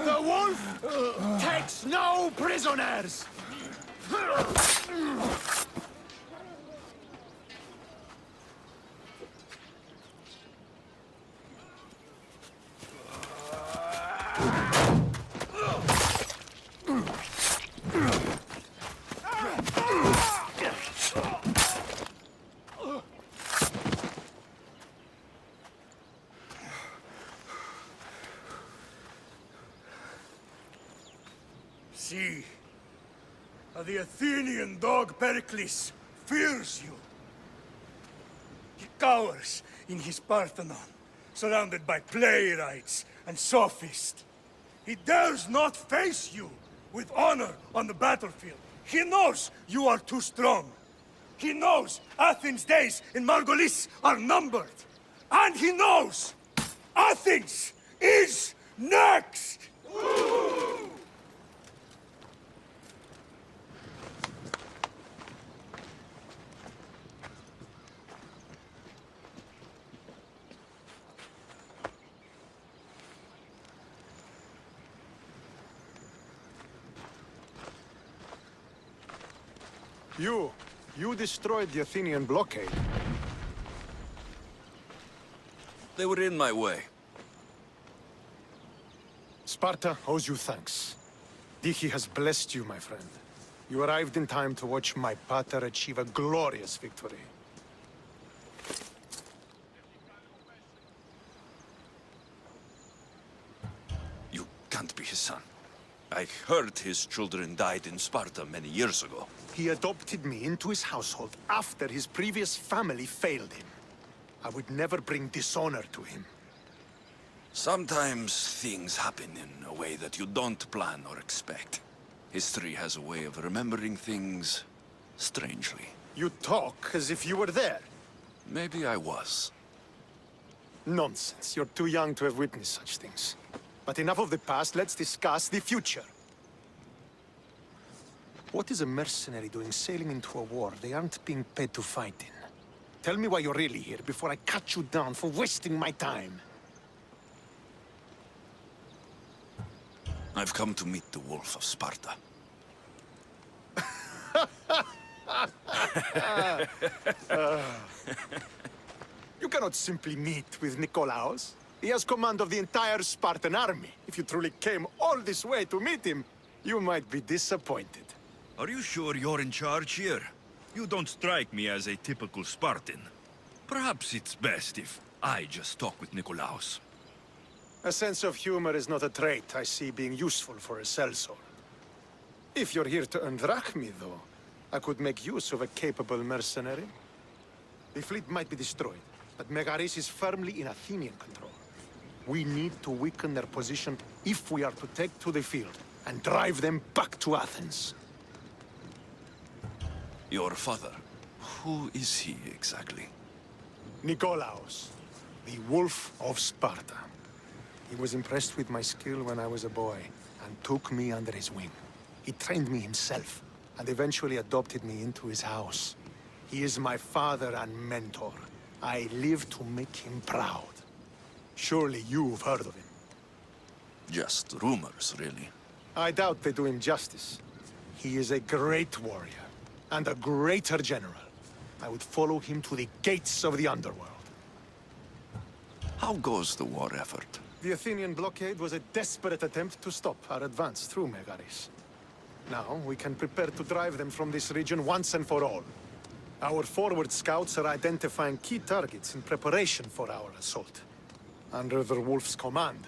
The wolf takes no prisoners! See, the Athenian dog Pericles fears you. He cowers in his Parthenon, surrounded by playwrights and sophists. He dares not face you with honor on the battlefield. He knows you are too strong. He knows Athens' days in Margolis are numbered. And he knows Athens is next! You destroyed the Athenian blockade. They were in my way. Sparta owes you thanks. Dichi has blessed you, my friend. You arrived in time to watch my pater achieve a glorious victory. You can't be his son. I heard his children died in Sparta many years ago. He adopted me into his household after his previous family failed him. I would never bring dishonor to him. Sometimes things happen in a way that you don't plan or expect. History has a way of remembering things strangely. You talk as if you were there. Maybe I was. Nonsense. You're too young to have witnessed such things. But enough of the past, let's discuss the future. What is a mercenary doing sailing into a war they aren't being paid to fight in? Tell me why you're really here before I cut you down for wasting my time. I've come to meet the Wolf of Sparta. You cannot simply meet with Nikolaos. He has command of the entire Spartan army. If you truly came all this way to meet him, you might be disappointed. Are you sure you're in charge here? You don't strike me as a typical Spartan. Perhaps it's best if I just talk with Nikolaos. A sense of humor is not a trait I see being useful for a sellsword. If you're here to earn drachmi, though, I could make use of a capable mercenary. The fleet might be destroyed, but Megaris is firmly in Athenian control. We need to weaken their position if we are to take to the field and drive them back to Athens. Your father, who is he exactly? Nikolaos, the Wolf of Sparta. He was impressed with my skill when I was a boy, and took me under his wing. He trained me himself, and eventually adopted me into his house. He is my father and mentor. I live to make him proud. Surely you've heard of him. Just rumors, really. I doubt they do him justice. He is a great warrior, and a greater general. I would follow him to the gates of the underworld. How goes the war effort? The Athenian blockade was a desperate attempt to stop our advance through Megaris. Now, we can prepare to drive them from this region once and for all. Our forward scouts are identifying key targets in preparation for our assault. Under the Wolf's command,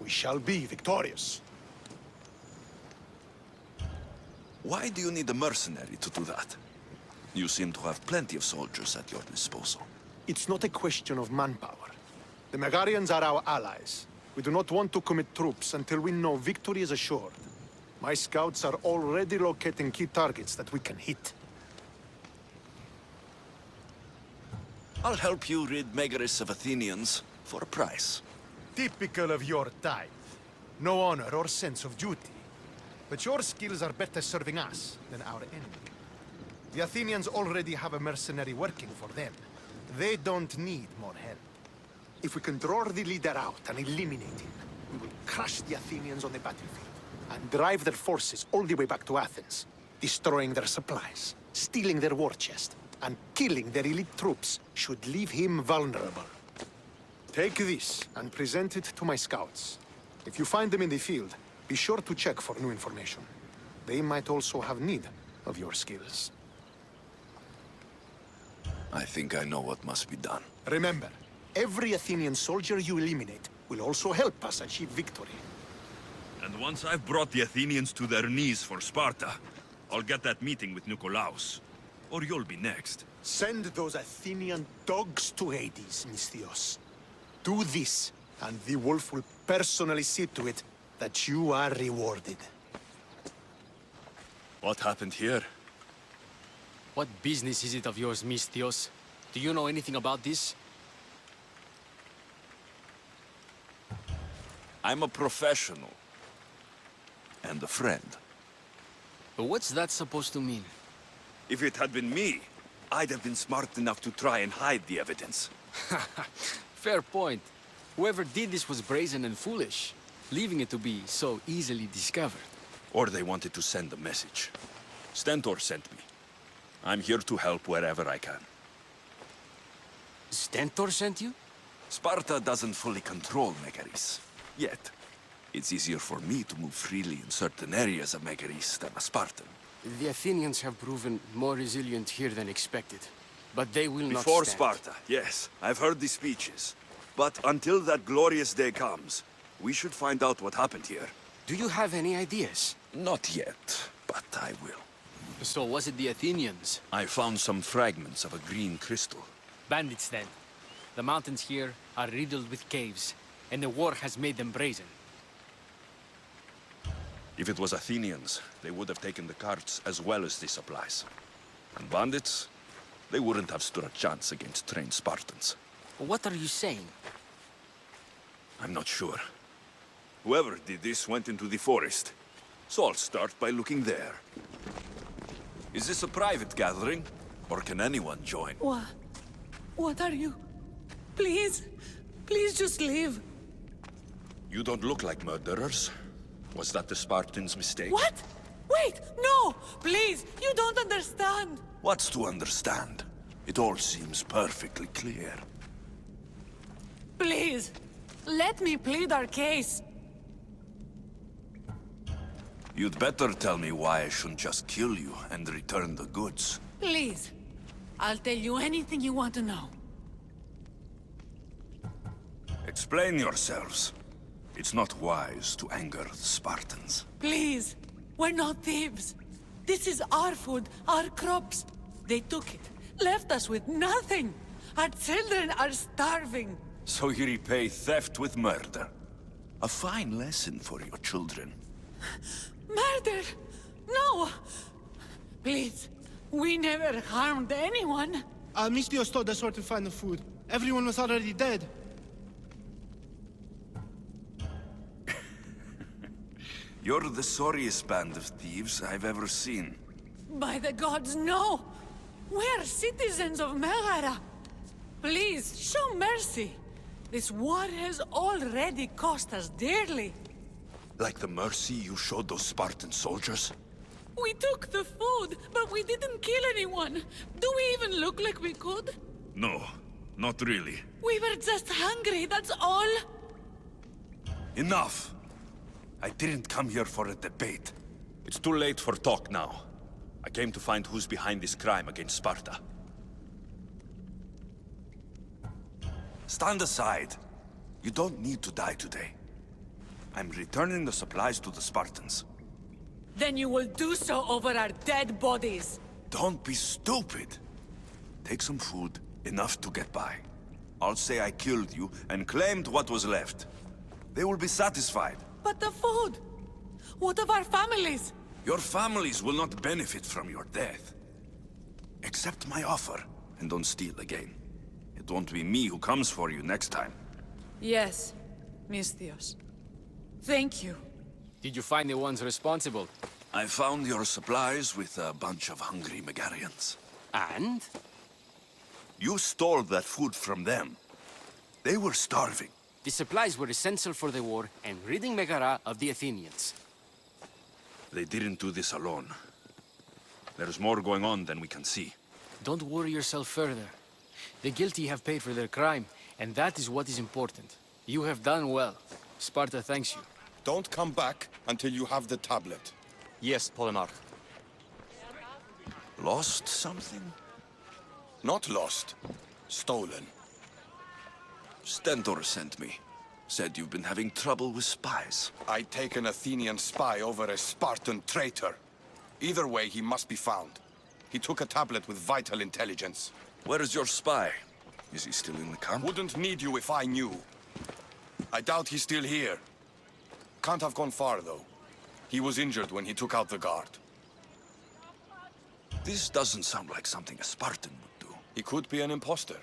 we shall be victorious. Why do you need a mercenary to do that? You seem to have plenty of soldiers at your disposal. It's not a question of manpower. The Megarians are our allies. We do not want to commit troops until we know victory is assured. My scouts are already locating key targets that we can hit. I'll help you rid Megaris of Athenians for a price. Typical of your type. No honor or sense of duty. But your skills are better serving us than our enemy. The Athenians already have a mercenary working for them. They don't need more help. If we can draw the leader out and eliminate him, we will crush the Athenians on the battlefield and drive their forces all the way back to Athens, destroying their supplies, stealing their war chest, and killing their elite troops should leave him vulnerable. Take this and present it to my scouts. If you find them in the field, be sure to check for new information. They might also have need of your skills. I think I know what must be done. Remember, every Athenian soldier you eliminate will also help us achieve victory. And once I've brought the Athenians to their knees for Sparta, I'll get that meeting with Nikolaos. Or you'll be next. Send those Athenian dogs to Hades, Misthios. Do this, and the wolf will personally see to it that you are rewarded. What happened here? What business is it of yours, Misthios? Do you know anything about this? I'm a professional. And a friend. But what's that supposed to mean? If it had been me, I'd have been smart enough to try and hide the evidence. Fair point. Whoever did this was brazen and foolish, leaving it to be so easily discovered. Or they wanted to send a message. Stentor sent me. I'm here to help wherever I can. Stentor sent you? Sparta doesn't fully control Megaris. Yet. It's easier for me to move freely in certain areas of Megaris than a Spartan. The Athenians have proven more resilient here than expected. But they will not Before stand. Sparta, yes. I've heard the speeches. But until that glorious day comes, we should find out what happened here. Do you have any ideas? Not yet, but I will. So was it the Athenians? I found some fragments of a green crystal. Bandits then. The mountains here are riddled with caves, and the war has made them brazen. If it was Athenians, they would have taken the carts as well as the supplies. And bandits? They wouldn't have stood a chance against trained Spartans. What are you saying? I'm not sure. Whoever did this went into the forest. So I'll start by looking there. Is this a private gathering? Or can anyone join? What are you? Please, please just leave. You don't look like murderers. Was that the Spartans' mistake? What? Wait, no! Please, you don't understand. What's to understand? It all seems perfectly clear. Please, let me plead our case. You'd better tell me why I shouldn't just kill you and return the goods. Please, I'll tell you anything you want to know. Explain yourselves. It's not wise to anger the Spartans. Please, we're not thieves. This is our food, our crops. They took it, left us with nothing. Our children are starving. So you repay theft with murder. A fine lesson for your children. Murder? No! Please, we never harmed anyone. Misthios told us where to find the food. Everyone was already dead. You're the sorriest band of thieves I've ever seen. By the gods, no! We're citizens of Megara. Please, show mercy. This war has already cost us dearly. Like the mercy you showed those Spartan soldiers? We took the food, but we didn't kill anyone. Do we even look like we could? No, not really. We were just hungry, that's all. Enough! I didn't come here for a debate. It's too late for talk now. I came to find who's behind this crime against Sparta. Stand aside. You don't need to die today. I'm returning the supplies to the Spartans. Then you will do so over our dead bodies. Don't be stupid. Take some food, enough to get by. I'll say I killed you and claimed what was left. They will be satisfied. But the food? What of our families? Your families will not benefit from your death. Accept my offer, and don't steal again. It won't be me who comes for you next time. Yes, Misthios. Thank you. Did you find the ones responsible? I found your supplies with a bunch of hungry Megarians. And? You stole that food from them. They were starving. The supplies were essential for the war and ridding Megara of the Athenians. They didn't do this alone. There's more going on than we can see. Don't worry yourself further. The guilty have paid for their crime, and that is what is important. You have done well. Sparta thanks you. Don't come back until you have the tablet. Yes, Polemarch. Lost something? Not lost. Stolen. Stentor sent me. Said you've been having trouble with spies. I take an Athenian spy over a Spartan traitor. Either way, he must be found. He took a tablet with vital intelligence. Where is your spy? Is he still in the camp? Wouldn't need you if I knew. I doubt he's still here. Can't have gone far, though. He was injured when he took out the guard. This doesn't sound like something a Spartan would do. He could be an imposter.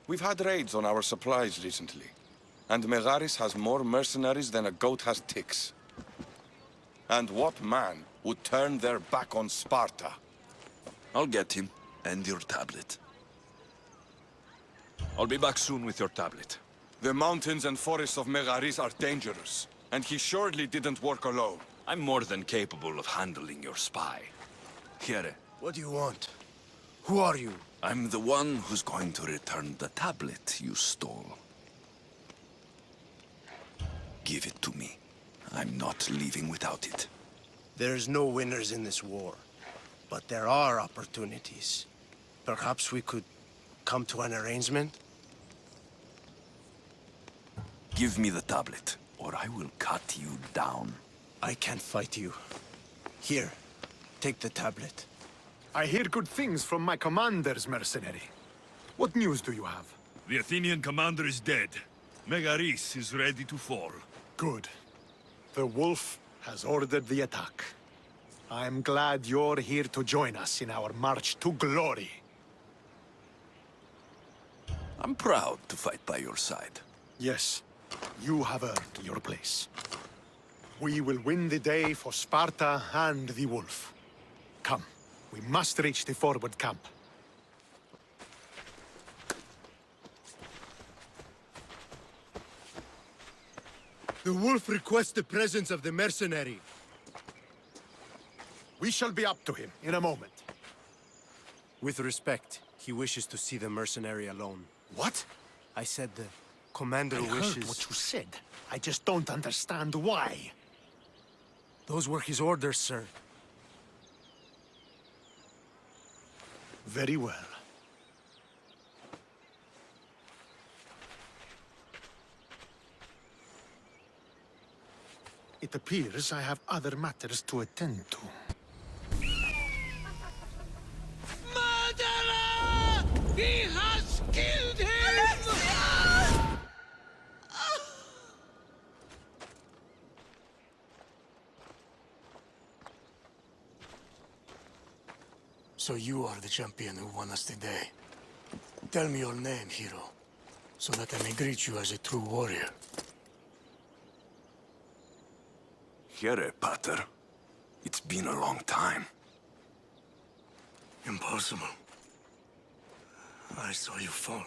We've had raids on our supplies recently. And Megaris has more mercenaries than a goat has ticks. And what man would turn their back on Sparta? I'll get him, and your tablet. I'll be back soon with your tablet. The mountains and forests of Megaris are dangerous, and he surely didn't work alone. I'm more than capable of handling your spy. Here, What do you want? Who are you? I'm the one who's going to return the tablet you stole. Give it to me. I'm not leaving without it. There's no winners in this war, but there are opportunities. Perhaps we could come to an arrangement? Give me the tablet, or I will cut you down. I can't fight you. Here, take the tablet. I hear good things from my commanders, mercenary. What news do you have? The Athenian commander is dead. Megaris is ready to fall. Good. The wolf has ordered the attack. I'm glad you're here to join us in our march to glory. I'm proud to fight by your side. Yes, you have earned your place. We will win the day for Sparta and the wolf. Come, we must reach the forward camp. The wolf requests the presence of the mercenary. We shall be up to him in a moment. With respect, he wishes to see the mercenary alone. What? I said the commander I wishes... heard what you said. I just don't understand why. Those were his orders, sir. Very well. It appears I have other matters to attend to. Murderer! He has killed him! So you are the champion who won us today. Tell me your name, hero, so that I may greet you as a true warrior. Here, Pater. It's been a long time. Impossible. I saw you fall.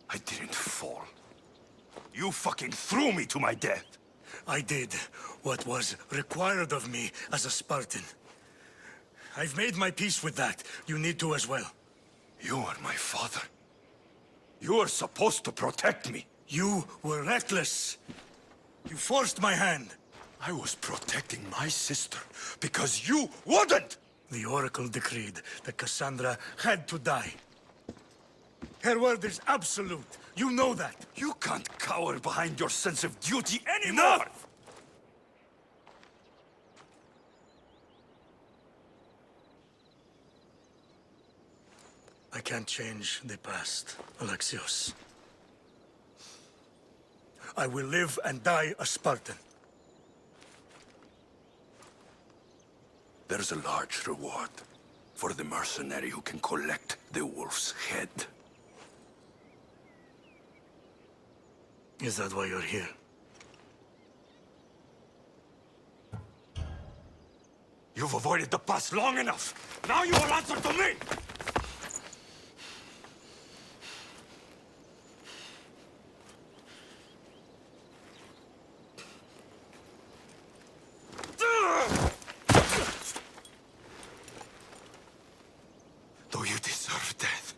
I didn't fall. You fucking threw me to my death! I did what was required of me as a Spartan. I've made my peace with that. You need to as well. You are my father. You are supposed to protect me. You were reckless. You forced my hand. I was protecting my sister because you wouldn't! The Oracle decreed that Cassandra had to die. Her word is absolute. You know that. You can't cower behind your sense of duty anymore! Enough! I can't change the past, Alexios. I will live and die a Spartan. There's a large reward for the mercenary who can collect the wolf's head. Is that why you're here? You've avoided the past long enough. Now you will answer to me! Though you deserve death,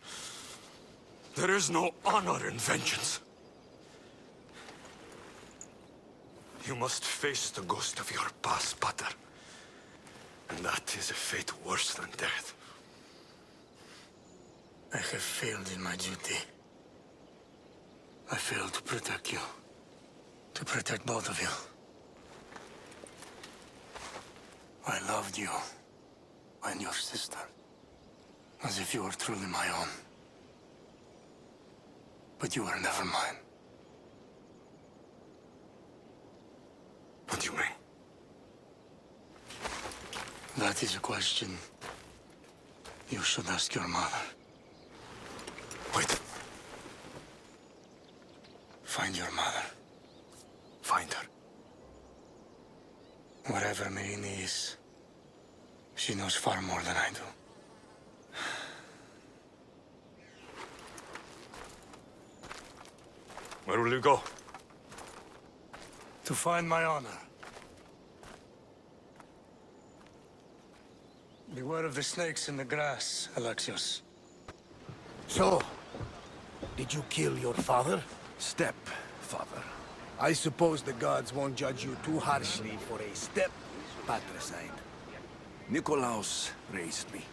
there is no honor in vengeance. You must face the ghost of your past, Pater. And that is a fate worse than death. I have failed in my duty. I failed to protect you. To protect both of you. I loved you and your sister as if you were truly my own. But you were never mine. What do you mean? That is a question you should ask your mother. Wait. Find your mother. Find her. Wherever Mirini is, she knows far more than I do. Where will you go? To find my honor. Beware of the snakes in the grass, Alexios. So, did you kill your father? Step-father. I suppose the gods won't judge you too harshly for a step-patricide. Nikolaos raised me,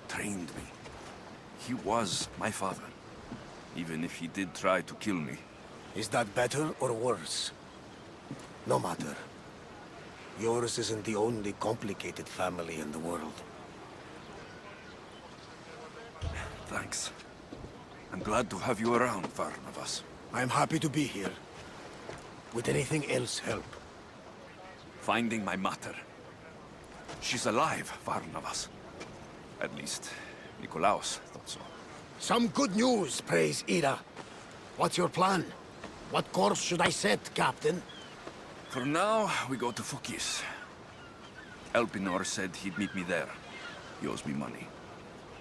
trained me. He was my father, even if he did try to kill me. Is that better or worse? No matter. Yours isn't the only complicated family in the world. Thanks. I'm glad to have you around, Varnavas. I'm happy to be here. Would anything else help? Finding my mater. She's alive, Varnavas. At least, Nikolaos thought so. Some good news, praise Ira. What's your plan? What course should I set, Captain? For now, we go to Fukis. Elpinor said he'd meet me there. He owes me money.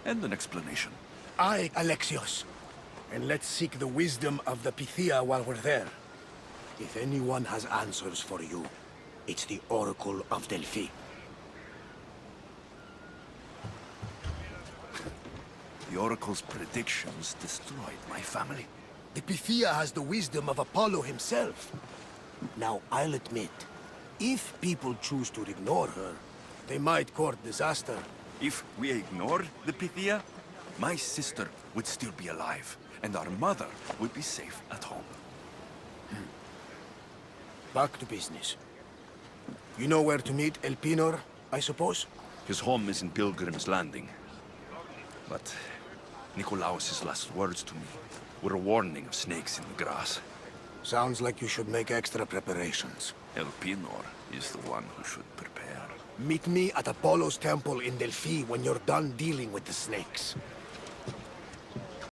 And an explanation. Aye, Alexios. And let's seek the wisdom of the Pythia while we're there. If anyone has answers for you, it's the Oracle of Delphi. The Oracle's predictions destroyed my family. The Pythia has the wisdom of Apollo himself. Now, I'll admit, if people choose to ignore her, they might court disaster. If we ignored the Pythia, my sister would still be alive, and our mother would be safe at home. Back to business. You know where to meet Elpinor, I suppose? His home is in Pilgrim's Landing. But Nikolaos' last words to me were a warning of snakes in the grass. Sounds like you should make extra preparations. Elpinor is the one who should prepare. Meet me at Apollo's temple in Delphi when you're done dealing with the snakes.